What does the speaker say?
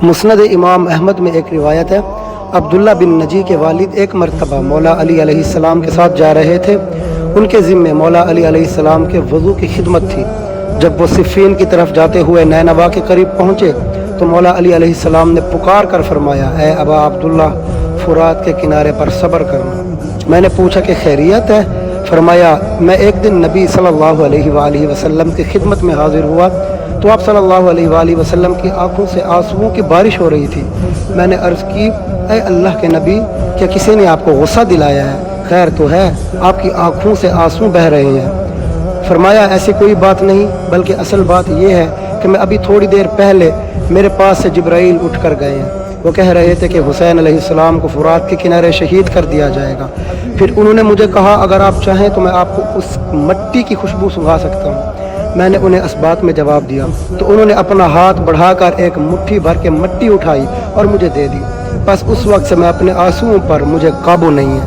مسند امام احمد میں ایک روایت ہے، عبداللہ بن نجی کے والد ایک مرتبہ مولا علی علیہ السلام کے ساتھ جا رہے تھے۔ ان کے ذمے مولا علی علیہ السلام کے وضو کی خدمت تھی۔ جب وہ صفین کی طرف جاتے ہوئے نینوا کے قریب پہنچے تو مولا علی علیہ السلام نے پکار کر فرمایا، اے ابا عبداللہ، فرات کے کنارے پر صبر کرنا۔ میں نے پوچھا کہ خیریت ہے؟ فرمایا، میں ایک دن نبی صلی اللہ علیہ وآلہ وسلم کی خدمت میں حاضر ہوا تو آپ صلی اللہ علیہ وآلہ وسلم کی آنکھوں سے آنسوؤں کی بارش ہو رہی تھی۔ میں نے عرض کی، اے اللہ کے نبی، کیا کسی نے آپ کو غصہ دلایا ہے؟ خیر تو ہے، آپ کی آنکھوں سے آنسو بہہ رہے ہیں۔ فرمایا، ایسی کوئی بات نہیں، بلکہ اصل بات یہ ہے کہ میں ابھی تھوڑی دیر پہلے میرے پاس سے جبرائیل اٹھ کر گئے ہیں۔ وہ کہہ رہے تھے کہ حسین علیہ السلام کو فرات کے کنارے شہید کر دیا جائے گا۔ پھر انہوں نے مجھے کہا، اگر آپ چاہیں تو میں آپ کو اس مٹی کی خوشبو سنگھا سکتا ہوں۔ میں نے انہیں اس بات میں جواب دیا تو انہوں نے اپنا ہاتھ بڑھا کر ایک مٹھی بھر کے مٹی اٹھائی اور مجھے دے دی۔ بس اس وقت سے میں اپنے آنسوؤں پر مجھے قابو نہیں ہے۔